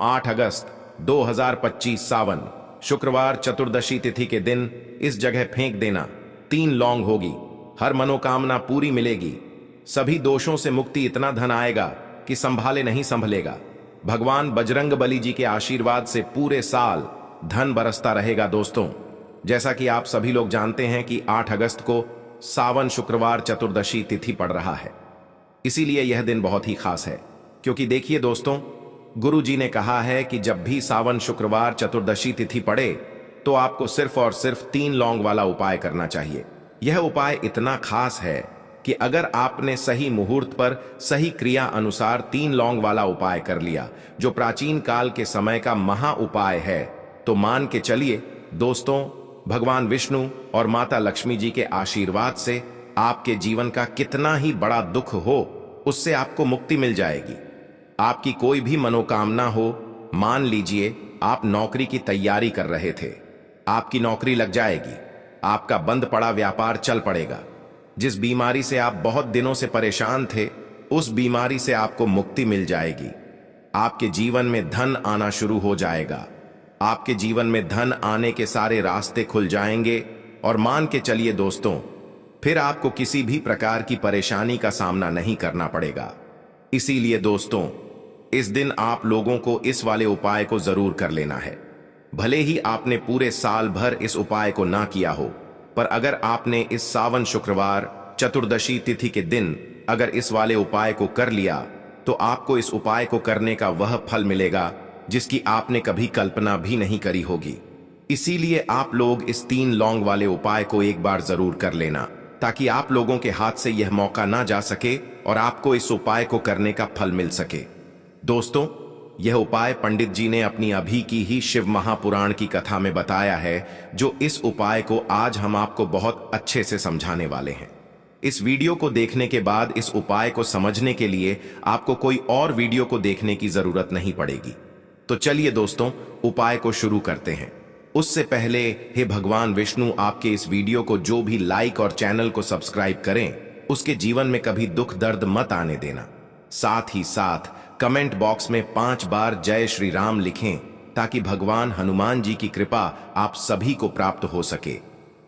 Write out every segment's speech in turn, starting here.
8 अगस्त 2025 सावन शुक्रवार चतुर्दशी तिथि के दिन इस जगह फेंक देना। 3 लौंग होगी, हर मनोकामना पूरी मिलेगी, सभी दोषों से मुक्ति, इतना धन आएगा कि संभाले नहीं संभलेगा। भगवान बजरंग बली जी के आशीर्वाद से पूरे साल धन बरसता रहेगा। दोस्तों, जैसा कि आप सभी लोग जानते हैं कि 8 अगस्त को सावन शुक्रवार चतुर्दशी तिथि पड़ रहा है, इसीलिए यह दिन बहुत ही खास है। क्योंकि देखिए दोस्तों, गुरु जी ने कहा है कि जब भी सावन शुक्रवार चतुर्दशी तिथि पड़े तो आपको सिर्फ और सिर्फ 3 लौंग वाला उपाय करना चाहिए। यह उपाय इतना खास है कि अगर आपने सही मुहूर्त पर सही क्रिया अनुसार 3 लौंग वाला उपाय कर लिया, जो प्राचीन काल के समय का महा उपाय है, तो मान के चलिए दोस्तों, भगवान विष्णु और माता लक्ष्मी जी के आशीर्वाद से आपके जीवन का कितना ही बड़ा दुख हो, उससे आपको मुक्ति मिल जाएगी। आपकी कोई भी मनोकामना हो, मान लीजिए आप नौकरी की तैयारी कर रहे थे, आपकी नौकरी लग जाएगी, आपका बंद पड़ा व्यापार चल पड़ेगा, जिस बीमारी से आप बहुत दिनों से परेशान थे, उस बीमारी से आपको मुक्ति मिल जाएगी। आपके जीवन में धन आना शुरू हो जाएगा, आपके जीवन में धन आने के सारे रास्ते खुल जाएंगे। और मान के चलिए दोस्तों, फिर आपको किसी भी प्रकार की परेशानी का सामना नहीं करना पड़ेगा। इसीलिए दोस्तों, इस दिन आप लोगों को इस वाले उपाय को जरूर कर लेना है। भले ही आपने पूरे साल भर इस उपाय को ना किया हो, पर अगर आपने इस सावन शुक्रवार चतुर्दशी तिथि के दिन अगर इस वाले उपाय को कर लिया, तो आपको इस उपाय को करने का वह फल मिलेगा जिसकी आपने कभी कल्पना भी नहीं करी होगी। इसीलिए आप लोग इस 3 लौंग वाले उपाय को एक बार जरूर कर लेना, ताकि आप लोगों के हाथ से यह मौका ना जा सके और आपको इस उपाय को करने का फल मिल सके। दोस्तों, यह उपाय पंडित जी ने अपनी अभी की ही शिव महापुराण की कथा में बताया है, जो इस उपाय को आज हम आपको बहुत अच्छे से समझाने वाले हैं। इस वीडियो को देखने के बाद इस उपाय को समझने के लिए आपको कोई और वीडियो को देखने की जरूरत नहीं पड़ेगी। तो चलिए दोस्तों, उपाय को शुरू करते हैं। उससे पहले हे भगवान विष्णु, आपके इस वीडियो को जो भी लाइक और चैनल को सब्सक्राइब करें, उसके जीवन में कभी दुख दर्द मत आने देना। साथ ही साथ कमेंट बॉक्स में 5 बार जय श्री राम लिखें, ताकि भगवान हनुमान जी की कृपा आप सभी को प्राप्त हो सके।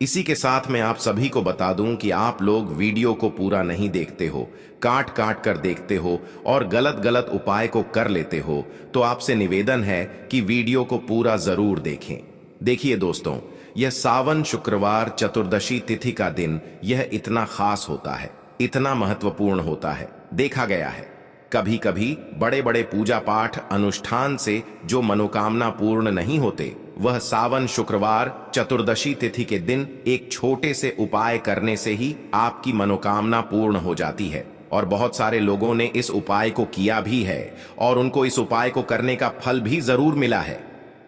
इसी के साथ मैं आप सभी को बता दूं कि आप लोग वीडियो को पूरा नहीं देखते हो, काट काट कर देखते हो और गलत गलत उपाय को कर लेते हो, तो आपसे निवेदन है कि वीडियो को पूरा जरूर देखें। देखिए दोस्तों, यह सावन शुक्रवार चतुर्दशी तिथि का दिन यह इतना खास होता है, इतना महत्वपूर्ण होता है। देखा गया है कभी कभी बड़े बड़े पूजा पाठ अनुष्ठान से जो मनोकामना पूर्ण नहीं होते, वह सावन शुक्रवार चतुर्दशी तिथि के दिन एक छोटे से उपाय करने से ही आपकी मनोकामना पूर्ण हो जाती है। और बहुत सारे लोगों ने इस उपाय को किया भी है और उनको इस उपाय को करने का फल भी जरूर मिला है।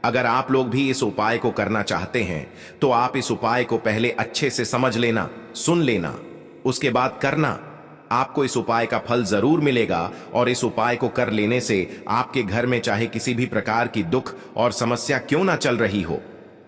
अगर आप लोग भी इस उपाय को करना चाहते हैं, तो आप इस उपाय को पहले अच्छे से समझ लेना, सुन लेना, उसके बाद करना। आपको इस उपाय का फल जरूर मिलेगा और इस उपाय को कर लेने से आपके घर में चाहे किसी भी प्रकार की दुख और समस्या क्यों ना चल रही हो,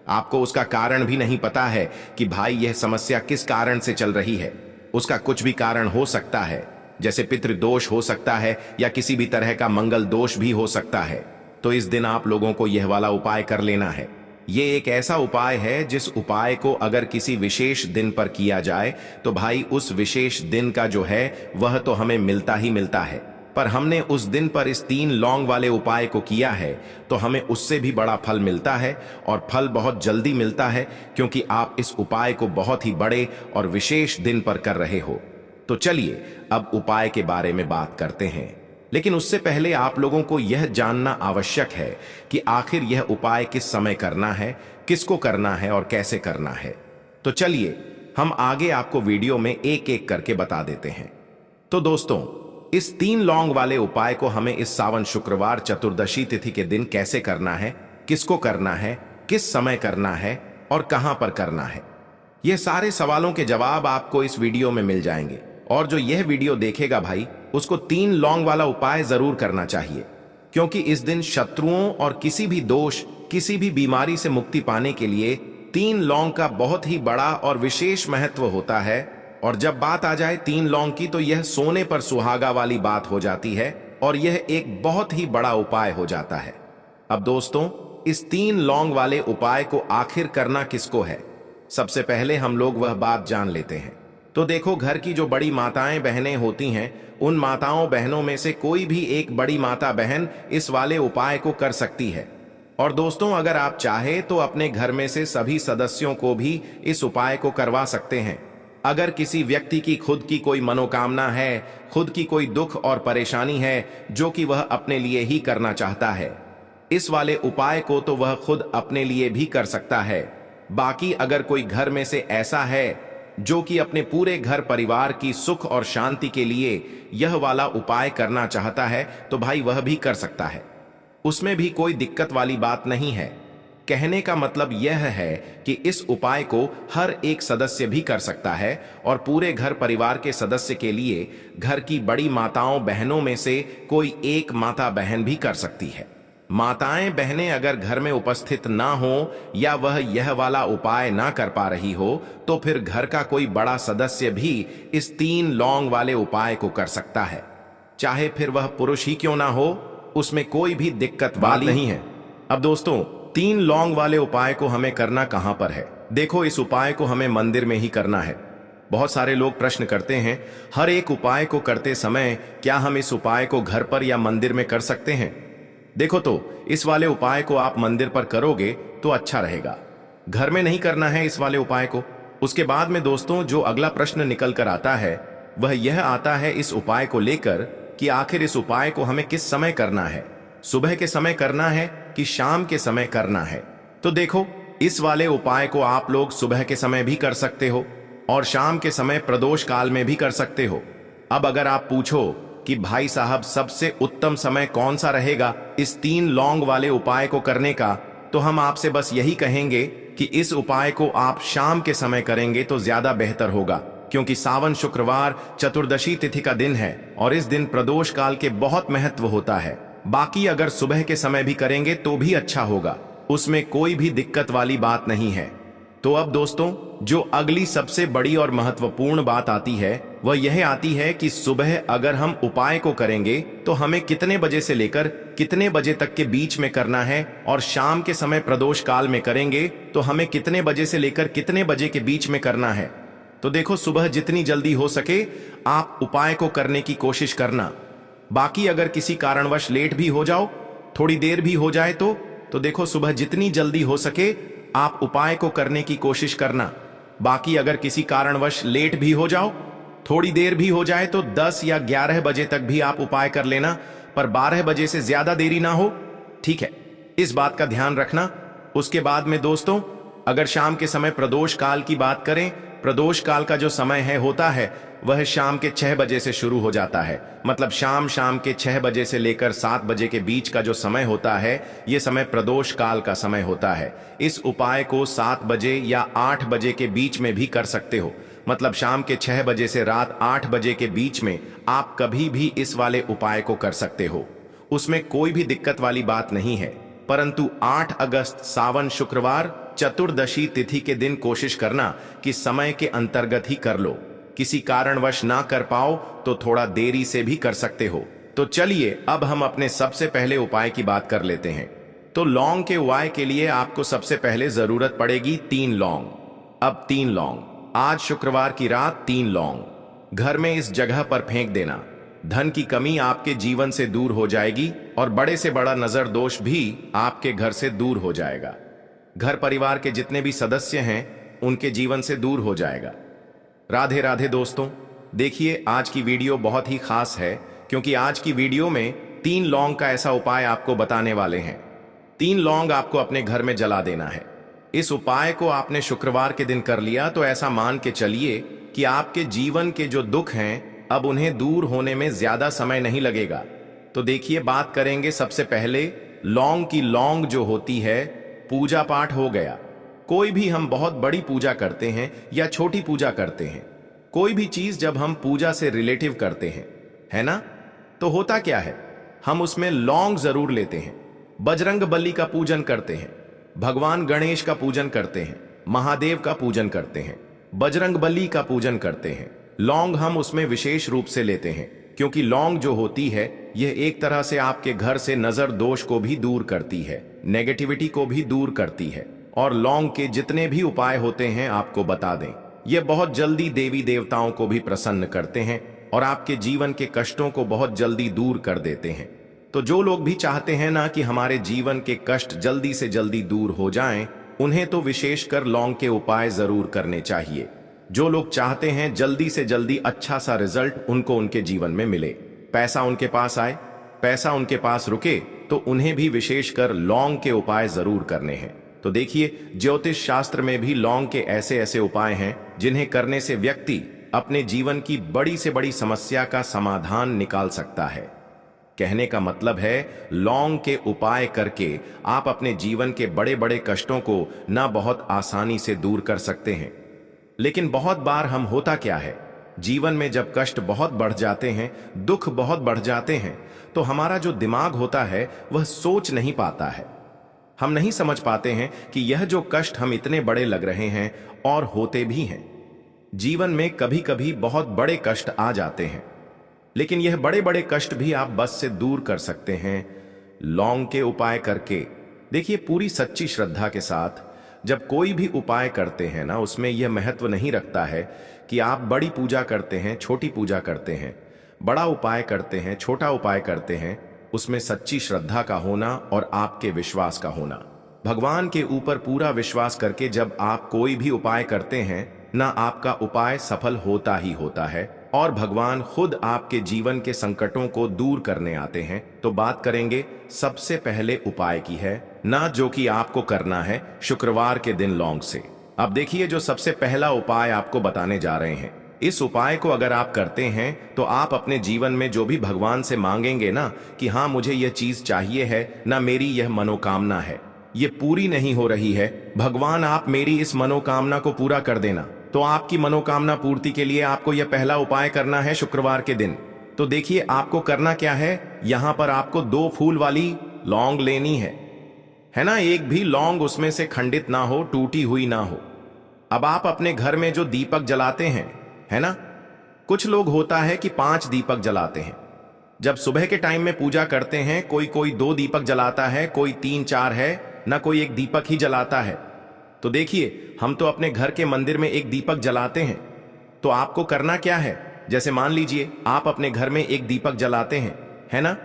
आपको उसका कारण भी नहीं पता है कि भाई यह समस्या किस कारण से चल रही है। उसका कुछ भी कारण हो सकता है, जैसे पितृदोष हो सकता है या किसी भी तरह का मंगल दोष भी हो सकता है। तो इस दिन आप लोगों को यह वाला उपाय कर लेना है। ये एक ऐसा उपाय है जिस उपाय को अगर किसी विशेष दिन पर किया जाए, तो भाई उस विशेष दिन का जो है वह तो हमें मिलता ही मिलता है। पर हमने उस दिन पर इस 3 लौंग वाले उपाय को किया है, तो हमें उससे भी बड़ा फल मिलता है और फल बहुत जल्दी मिलता है, क्योंकि आप इस उपाय को बहुत ही बड़े और विशेष दिन पर कर रहे हो। तो चलिए अब उपाय के बारे में बात करते हैं। लेकिन उससे पहले आप लोगों को यह जानना आवश्यक है कि आखिर यह उपाय किस समय करना है, किसको करना है और कैसे करना है। तो चलिए हम आगे आपको वीडियो में एक एक करके बता देते हैं। तो दोस्तों, इस 3 लौंग वाले उपाय को हमें इस सावन शुक्रवार चतुर्दशी तिथि के दिन कैसे करना है, किसको करना है, किस समय करना है और कहां पर करना है, यह सारे सवालों के जवाब आपको इस वीडियो में मिल जाएंगे। और जो यह वीडियो देखेगा भाई, उसको 3 लौंग वाला उपाय जरूर करना चाहिए, क्योंकि इस दिन शत्रुओं और किसी भी दोष, किसी भी बीमारी से मुक्ति पाने के लिए 3 लौंग का बहुत ही बड़ा और विशेष महत्व होता है। और जब बात आ जाए 3 लौंग की, तो यह सोने पर सुहागा वाली बात हो जाती है और यह एक बहुत ही बड़ा उपाय हो जाता है। अब दोस्तों, इस 3 लौंग वाले उपाय को आखिर करना किसको है? सबसे पहले हम लोग वह बात जान लेते हैं। तो देखो, घर की जो बड़ी माताएं बहनें होती हैं, उन माताओं बहनों में से कोई भी एक बड़ी माता बहन इस वाले उपाय को कर सकती है। और दोस्तों, अगर आप चाहे तो अपने घर में से सभी सदस्यों को भी इस उपाय को करवा सकते हैं। अगर किसी व्यक्ति की खुद की कोई मनोकामना है, खुद की कोई दुख और परेशानी है जो कि वह अपने लिए ही करना चाहता है, इस वाले उपाय को तो वह खुद अपने लिए भी कर सकता है। बाकी अगर कोई घर में से ऐसा है जो कि अपने पूरे घर परिवार की सुख और शांति के लिए यह वाला उपाय करना चाहता है, तो भाई वह भी कर सकता है। उसमें भी कोई दिक्कत वाली बात नहीं है। कहने का मतलब यह है कि इस उपाय को हर एक सदस्य भी कर सकता है और पूरे घर परिवार के सदस्य के लिए घर की बड़ी माताओं बहनों में से कोई एक माता बहन भी कर सकती है। माताएं बहनें अगर घर में उपस्थित ना हो या वह यह वाला उपाय ना कर पा रही हो, तो फिर घर का कोई बड़ा सदस्य भी इस 3 लौंग वाले उपाय को कर सकता है। चाहे फिर वह पुरुष ही क्यों ना हो, उसमें कोई भी दिक्कत वाली नहीं है। अब दोस्तों, 3 लौंग वाले उपाय को हमें करना कहां पर है? देखो, इस उपाय को हमें मंदिर में ही करना है। बहुत सारे लोग प्रश्न करते हैं, हर एक उपाय को करते समय क्या हम इस उपाय को घर पर या मंदिर में कर सकते हैं? देखो, तो इस वाले उपाय को आप मंदिर पर करोगे तो अच्छा रहेगा, घर में नहीं करना है इस वाले उपाय को। उसके बाद में दोस्तों, जो अगला प्रश्न निकल कर आता है वह यह आता है इस उपाय को लेकर कि आखिर इस उपाय को हमें किस समय करना है, सुबह के समय करना है कि शाम के समय करना है? तो देखो, इस वाले उपाय को आप लोग सुबह के समय भी कर सकते हो और शाम के समय प्रदोष काल में भी कर सकते हो। अब अगर आप पूछो कि भाई साहब सबसे उत्तम समय कौन सा रहेगा इस 3 लौंग वाले उपाय को करने का, तो हम आपसे बस यही कहेंगे कि इस उपाय को आप शाम के समय करेंगे तो ज्यादा बेहतर होगा, क्योंकि सावन शुक्रवार चतुर्दशी तिथि का दिन है और इस दिन प्रदोष काल के बहुत महत्व होता है। बाकी अगर सुबह के समय भी करेंगे तो भी अच्छा होगा, उसमें कोई भी दिक्कत वाली बात नहीं है। तो अब दोस्तों, जो अगली सबसे बड़ी और महत्वपूर्ण बात आती है वह यह आती है कि सुबह अगर हम उपाय को करेंगे तो हमें कितने बजे से लेकर कितने बजे तक के बीच में करना है, और शाम के समय प्रदोष काल में करेंगे तो हमें कितने बजे से लेकर कितने बजे के बीच में करना है। तो देखो, सुबह जितनी जल्दी हो सके आप उपाय को करने की कोशिश करना। बाकी अगर किसी कारणवश लेट भी हो जाओ, थोड़ी देर भी हो जाए तो देखो, सुबह जितनी जल्दी हो सके आप उपाय को करने की कोशिश करना। बाकी अगर किसी कारणवश लेट भी हो जाओ, थोड़ी देर भी हो जाए, तो 10 या 11 बजे तक भी आप उपाय कर लेना, पर 12 बजे से ज्यादा देरी ना हो, ठीक है? इस बात का ध्यान रखना। उसके बाद में दोस्तों, अगर शाम के समय प्रदोष काल की बात करें, प्रदोष काल का जो समय होता है वह शाम के 6 बजे से शुरू हो जाता है। मतलब शाम के 6 बजे से लेकर 7 बजे के बीच का जो समय होता है, यह समय प्रदोष काल का समय होता है। इस उपाय को 7 बजे या 8 बजे के बीच में भी कर सकते हो। मतलब शाम के 6 बजे से रात 8 बजे के बीच में आप कभी भी इस वाले उपाय को कर सकते हो, उसमें कोई भी दिक्कत वाली बात नहीं है। परंतु 8 अगस्त सावन शुक्रवार चतुर्दशी तिथि के दिन कोशिश करना कि समय के अंतर्गत ही कर लो। किसी कारणवश ना कर पाओ तो थोड़ा देरी से भी कर सकते हो। तो चलिए अब हम अपने सबसे पहले उपाय की बात कर लेते हैं। तो लौंग के उपाय के लिए आपको सबसे पहले जरूरत पड़ेगी 3 लौंग। अब 3 लौंग, आज शुक्रवार की रात 3 लौंग घर में इस जगह पर फेंक देना। धन की कमी आपके जीवन से दूर हो जाएगी और बड़े से बड़ा नजर दोष भी आपके घर से दूर हो जाएगा। घर परिवार के जितने भी सदस्य हैं उनके जीवन से दूर हो जाएगा। राधे राधे दोस्तों, देखिए आज की वीडियो बहुत ही खास है, क्योंकि आज की वीडियो में 3 लौंग का ऐसा उपाय आपको बताने वाले हैं। 3 लौंग आपको अपने घर में जला देना है। इस उपाय को आपने शुक्रवार के दिन कर लिया तो ऐसा मान के चलिए कि आपके जीवन के जो दुख हैं अब उन्हें दूर होने में ज्यादा समय नहीं लगेगा। तो देखिए, बात करेंगे सबसे पहले लौंग की। लौंग जो होती है, पूजा पाठ हो गया, कोई भी हम बहुत बड़ी पूजा करते हैं या छोटी पूजा करते हैं, कोई भी चीज जब हम पूजा से रिलेटिव करते हैं, है ना, तो होता क्या है, हम उसमें लौंग जरूर लेते हैं। बजरंग बली का पूजन करते हैं, भगवान गणेश का पूजन करते हैं, महादेव का पूजन करते हैं, बजरंग बली का पूजन करते हैं। लौंग हम उसमें विशेष रूप से लेते हैं, क्योंकि लौंग जो होती है यह एक तरह से आपके घर से नजर दोष को भी दूर करती है, नेगेटिविटी को भी दूर करती है। और लौंग के जितने भी उपाय होते हैं आपको बता दें, ये बहुत जल्दी देवी देवताओं को भी प्रसन्न करते हैं और आपके जीवन के कष्टों को बहुत जल्दी दूर कर देते हैं। तो जो लोग भी चाहते हैं ना कि हमारे जीवन के कष्ट जल्दी से जल्दी दूर हो जाएं, उन्हें तो विशेषकर लौंग के उपाय जरूर करने चाहिए। जो लोग चाहते हैं जल्दी से जल्दी अच्छा सा रिजल्ट उनको उनके जीवन में मिले, पैसा उनके पास आए, पैसा उनके पास रुके, तो उन्हें भी विशेषकर लौंग के उपाय जरूर करने हैं। तो देखिए, ज्योतिष शास्त्र में भी लौंग के ऐसे ऐसे उपाय हैं जिन्हें करने से व्यक्ति अपने जीवन की बड़ी से बड़ी समस्या का समाधान निकाल सकता है। कहने का मतलब है, लौंग के उपाय करके आप अपने जीवन के बड़े बड़े कष्टों को ना बहुत आसानी से दूर कर सकते हैं। लेकिन बहुत बार हम होता क्या है, जीवन में जब कष्ट बहुत बढ़ जाते हैं, दुख बहुत बढ़ जाते हैं, तो हमारा जो दिमाग होता है वह सोच नहीं पाता है। हम नहीं समझ पाते हैं कि यह जो कष्ट हम इतने बड़े लग रहे हैं और होते भी हैं। जीवन में कभी कभी बहुत बड़े कष्ट आ जाते हैं, लेकिन यह बड़े बड़े कष्ट भी आप बस से दूर कर सकते हैं लौंग के उपाय करके। देखिए, पूरी सच्ची श्रद्धा के साथ जब कोई भी उपाय करते हैं ना, उसमें यह महत्व नहीं रखता है कि आप बड़ी पूजा करते हैं, छोटी पूजा करते हैं, बड़ा उपाय करते हैं, छोटा उपाय करते हैं। उसमें सच्ची श्रद्धा का होना और आपके विश्वास का होना। भगवान के ऊपर पूरा विश्वास करके जब आप कोई भी उपाय करते हैं ना, आपका उपाय सफल होता ही होता है और भगवान खुद आपके जीवन के संकटों को दूर करने आते हैं। तो बात करेंगे सबसे पहले उपाय की है ना, जो कि आपको करना है शुक्रवार के दिन लौंग से। अब देखिए, जो सबसे पहला उपाय आपको बताने जा रहे हैं, इस उपाय को अगर आप करते हैं तो आप अपने जीवन में जो भी भगवान से मांगेंगे ना कि हाँ मुझे यह चीज चाहिए है ना, मेरी यह मनोकामना है, ये पूरी नहीं हो रही है, भगवान आप मेरी इस मनोकामना को पूरा कर देना। तो आपकी मनोकामना पूर्ति के लिए आपको यह पहला उपाय करना है शुक्रवार के दिन। तो देखिए, आपको करना क्या है, यहां पर आपको 2 फूल वाली लौंग लेनी है ना। एक भी लौंग उसमें से खंडित ना हो, टूटी हुई ना हो। अब आप अपने घर में जो दीपक जलाते हैं, है ना, कुछ लोग होता है कि 5 दीपक जलाते हैं। जब सुबह के टाइम में पूजा करते हैं, कोई 2 दीपक जलाता है, कोई 3-4 है ना, कोई एक दीपक ही जलाता है। तो देखिए, हम तो अपने घर के मंदिर में एक दीपक जलाते हैं। तो आपको करना क्या है, जैसे मान लीजिए आप अपने घर में एक दीपक जलाते हैं, है ना,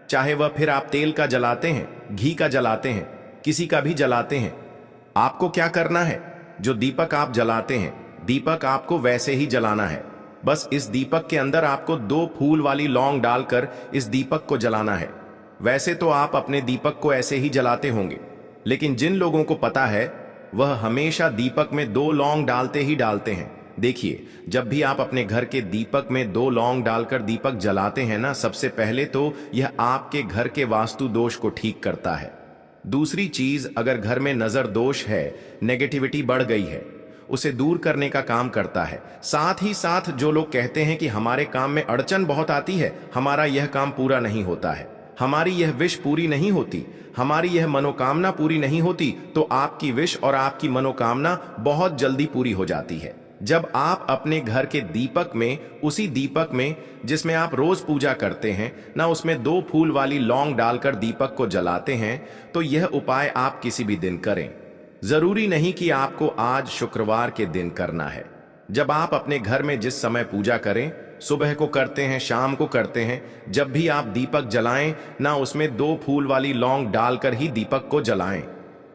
चाहे वह फिर आप तेल का जलाते हैं, घी का जलाते हैं, किसी का भी जलाते हैं। आपको क्या करना है, जो दीपक आप जलाते हैं, दीपक आपको वैसे ही जलाना है। बस इस दीपक के अंदर आपको 2 फूल वाली लौंग डालकर इस दीपक को जलाना है। वैसे तो आप अपने दीपक को ऐसे ही जलाते होंगे, लेकिन जिन लोगों को पता है वह हमेशा दीपक में 2 लौंग डालते ही डालते हैं। देखिए, जब भी आप अपने घर के दीपक में 2 लौंग डालकर दीपक जलाते हैं ना, सबसे पहले तो यह आपके घर के वास्तु दोष को ठीक करता है। दूसरी चीज, अगर घर में नजर दोष है, नेगेटिविटी बढ़ गई है, उसे दूर करने का काम करता है। साथ ही साथ जो लोग कहते हैं कि हमारे काम में अड़चन बहुत आती है, हमारा यह काम पूरा नहीं होता है, हमारी यह विश पूरी नहीं होती, हमारी यह मनोकामना पूरी नहीं होती, तो आपकी विश और आपकी मनोकामना बहुत जल्दी पूरी हो जाती है। जब आप अपने घर के दीपक में, उसी दीपक में जिसमें आप रोज पूजा करते हैं ना, उसमें 2 फूल वाली लौंग डालकर दीपक को जलाते हैं, तो यह उपाय आप किसी भी दिन करें। जरूरी नहीं कि आपको आज शुक्रवार के दिन करना है। जब आप अपने घर में जिस समय पूजा करें, सुबह को करते हैं, शाम को करते हैं, जब भी आप दीपक जलाएं ना, उसमें 2 फूल वाली लौंग डालकर ही दीपक को जलाएं।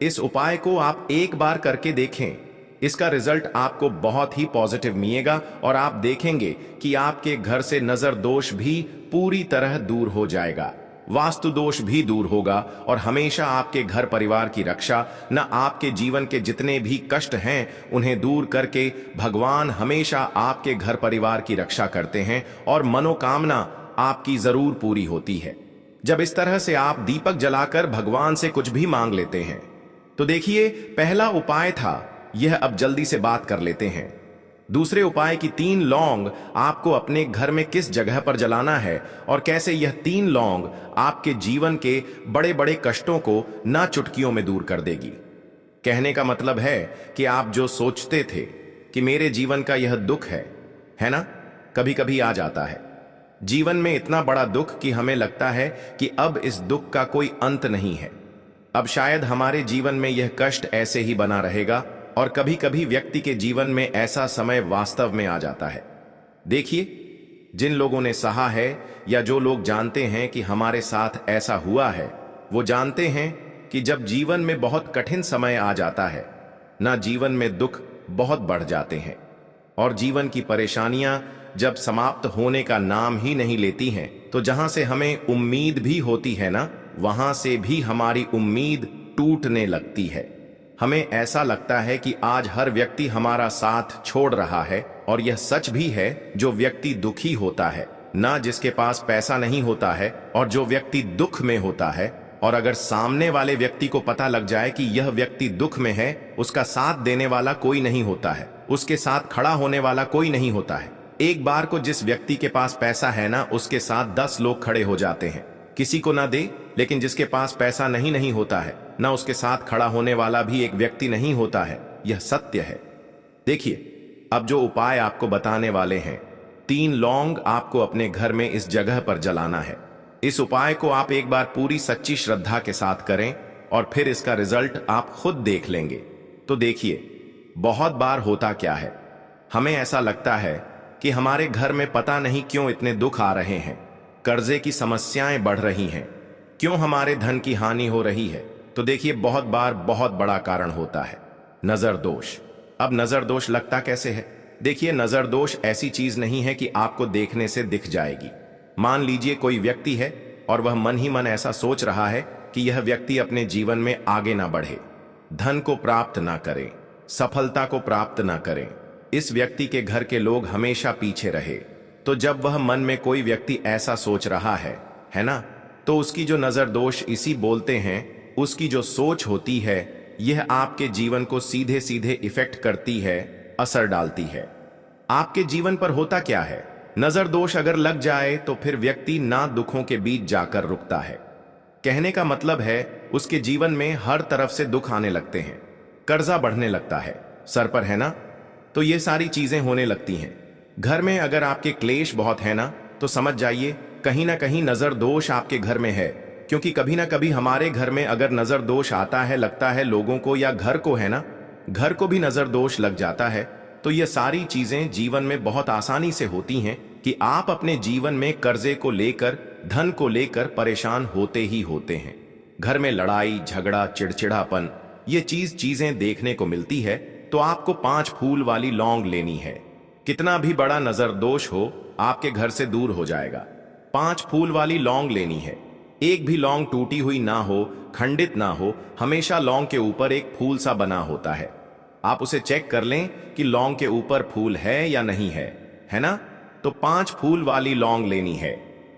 इस उपाय को आप एक बार करके देखें, इसका रिजल्ट आपको बहुत ही पॉजिटिव मिलेगा और आप देखेंगे कि आपके घर से नजर दोष भी पूरी तरह दूर हो जाएगा, वास्तु दोष भी दूर होगा और हमेशा आपके घर परिवार की रक्षा, न आपके जीवन के जितने भी कष्ट हैं उन्हें दूर करके भगवान हमेशा आपके घर परिवार की रक्षा करते हैं और मनोकामना आपकी जरूर पूरी होती है। जब इस तरह से आप दीपक जलाकर भगवान से कुछ भी मांग लेते हैं। तो देखिए, पहला उपाय था यह, अब जल्दी से बात कर लेते हैं। दूसरे उपाय की 3 लौंग आपको अपने घर में किस जगह पर जलाना है और कैसे यह 3 लौंग आपके जीवन के बड़े बड़े कष्टों को ना चुटकियों में दूर कर देगी। कहने का मतलब है कि आप जो सोचते थे कि मेरे जीवन का यह दुख है ना, कभी कभी आ जाता है, जीवन में इतना बड़ा दुख कि हमें लगता है कि अब इस दुख का कोई अंत नहीं है। अब शायद हमारे जीवन में यह कष्ट ऐसे ही बना रहेगा, और कभी कभी व्यक्ति के जीवन में ऐसा समय वास्तव में आ जाता है। देखिए, जिन लोगों ने सहा है या जो लोग जानते हैं कि हमारे साथ ऐसा हुआ है, वो जानते हैं कि जब जीवन में बहुत कठिन समय आ जाता है ना, जीवन में दुख बहुत बढ़ जाते हैं, और जीवन की परेशानियां जब समाप्त होने का नाम ही नहीं लेती हैं, तो जहां से हमें उम्मीद भी होती है ना, वहां से भी हमारी उम्मीद टूटने लगती है। हमें ऐसा लगता है कि आज हर व्यक्ति हमारा साथ छोड़ रहा है, और यह सच भी है। जो व्यक्ति दुखी होता है ना, जिसके पास पैसा नहीं होता है, और जो व्यक्ति दुख में होता है, और अगर सामने वाले व्यक्ति को पता लग जाए कि यह व्यक्ति दुख में है, उसका साथ देने वाला कोई नहीं होता है, उसके साथ खड़ा होने वाला कोई नहीं होता है। एक बार को जिस व्यक्ति के पास पैसा है ना, उसके साथ 10 लोग खड़े हो जाते हैं। किसी को ना दे, लेकिन जिसके पास पैसा नहीं होता है ना, उसके साथ खड़ा होने वाला भी एक व्यक्ति नहीं होता है। यह सत्य है। देखिए, अब जो उपाय आपको बताने वाले हैं, 3 लौंग आपको अपने घर में इस जगह पर जलाना है। इस उपाय को आप एक बार पूरी सच्ची श्रद्धा के साथ करें, और फिर इसका रिजल्ट आप खुद देख लेंगे। तो देखिए, बहुत बार होता क्या है, हमें ऐसा लगता है कि हमारे घर में पता नहीं क्यों इतने दुख आ रहे हैं, कर्जे की समस्याएं बढ़ रही हैं, क्यों हमारे धन की हानि हो रही है। तो देखिए, बहुत बार बहुत बड़ा कारण होता है नजर दोष। अब नजर दोष लगता कैसे है? देखिए, नजर दोष ऐसी चीज नहीं है कि आपको देखने से दिख जाएगी। मान लीजिए कोई व्यक्ति है और वह मन ही मन ऐसा सोच रहा है कि यह व्यक्ति अपने जीवन में आगे ना बढ़े, धन को प्राप्त ना करे, सफलता को प्राप्त ना करें, इस व्यक्ति के घर के लोग हमेशा पीछे रहे। तो जब वह मन में कोई व्यक्ति ऐसा सोच रहा है ना, तो उसकी जो नजर दोष इसी बोलते हैं, उसकी जो सोच होती है, यह आपके जीवन को सीधे सीधे इफेक्ट करती है, असर डालती है। आपके जीवन पर होता क्या है, नजर दोष अगर लग जाए तो फिर व्यक्ति ना दुखों के बीच जाकर रुकता है। कहने का मतलब है, उसके जीवन में हर तरफ से दुख आने लगते हैं, कर्जा बढ़ने लगता है, सर पर है ना, तो ये सारी चीजें होने लगती हैं। घर में अगर आपके क्लेश बहुत है ना, तो समझ जाइए कहीं ना कहीं नजर दोष आपके घर में है। क्योंकि कभी ना कभी हमारे घर में अगर नजर दोष आता है, लगता है लोगों को या घर को है ना, घर को भी नजर दोष लग जाता है। तो ये सारी चीजें जीवन में बहुत आसानी से होती हैं कि आप अपने जीवन में कर्जे को लेकर, धन को लेकर परेशान होते ही होते हैं। घर में लड़ाई झगड़ा, चिड़चिड़ापन, ये चीजें देखने को मिलती है। तो आपको 5 फूल वाली लौंग लेनी है। कितना भी बड़ा नजर दोष हो, आपके घर से दूर हो जाएगा। 5 फूल वाली लौंग लेनी है। एक भी लौंग टूटी हुई ना हो, खंडित ना हो, हमेशा लौंग के ऊपर एक फूल सा बना होता है। आप उसे चेक कर लें कि लौंग के ऊपर फूल है या नहीं है ना। तो 5 फूल वाली लौंग लेनी है।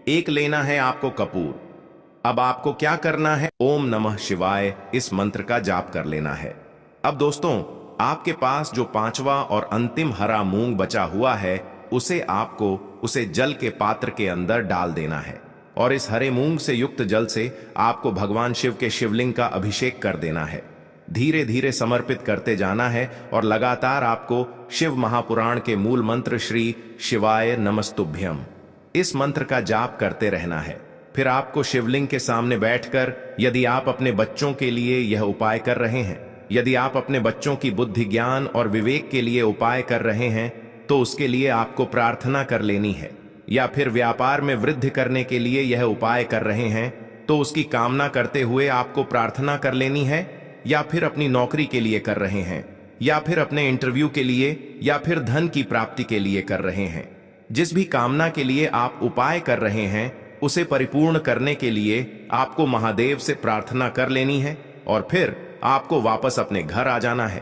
एक लेना है आपको कपूर। अब आपको क्या करना है, ओम नमः शिवाय इस मंत्र का जाप कर लेना है। अब दोस्तों, आपके पास जो 5वां और अंतिम हरा मूंग बचा हुआ है, उसे जल के पात्र के अंदर डाल देना है, और इस हरे मूंग से युक्त जल से आपको भगवान शिव के शिवलिंग का अभिषेक कर देना है। धीरे धीरे समर्पित करते जाना है, और लगातार आपको शिव महापुराण के मूल मंत्र श्री शिवाय नमस्तुभ्यम इस मंत्र का जाप करते रहना है। फिर आपको शिवलिंग के सामने बैठकर, यदि आप अपने बच्चों के लिए यह उपाय कर रहे हैं, यदि आप अपने बच्चों की बुद्धि, ज्ञान और विवेक के लिए उपाय कर रहे हैं, तो उसके लिए आपको प्रार्थना कर लेनी है। या फिर व्यापार में वृद्धि करने के लिए यह उपाय कर रहे हैं, तो उसकी कामना करते हुए आपको प्रार्थना कर लेनी है। या फिर अपनी नौकरी के लिए कर रहे हैं, या फिर अपने इंटरव्यू के लिए, या फिर धन की प्राप्ति के लिए कर रहे हैं, जिस भी कामना के लिए आप उपाय कर रहे हैं, उसे परिपूर्ण करने के लिए आपको महादेव से प्रार्थना कर लेनी है, और फिर आपको वापस अपने घर आ जाना है।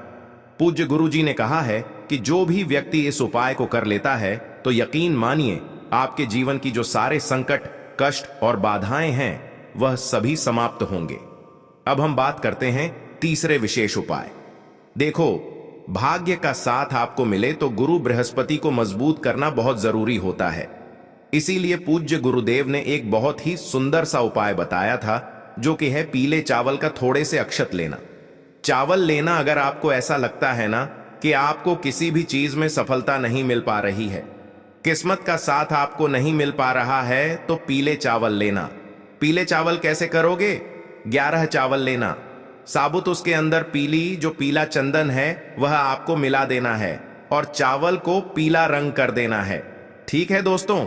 पूज्य गुरुजी ने कहा है कि जो भी व्यक्ति इस उपाय को कर लेता है, तो यकीन मानिए आपके जीवन की जो सारे संकट, कष्ट और बाधाएं हैं, वह सभी समाप्त होंगे। अब हम बात करते हैं तीसरे विशेष उपाय। देखो, भाग्य का साथ आपको मिले तो गुरु बृहस्पति को मजबूत करना बहुत जरूरी होता है। इसीलिए पूज्य गुरुदेव ने एक बहुत ही सुंदर सा उपाय बताया था, जो कि है पीले चावल का थोड़े से अक्षत लेना। चावल लेना अगर आपको ऐसा लगता है ना कि आपको किसी भी चीज में सफलता नहीं मिल पा रही है, किस्मत का साथ आपको नहीं मिल पा रहा है तो पीले चावल लेना। पीले चावल कैसे करोगे? 11 चावल लेना, साबुत उसके अंदर पीली जो पीला चंदन है वह आपको मिला देना है और चावल को पीला रंग कर देना है। ठीक है दोस्तों।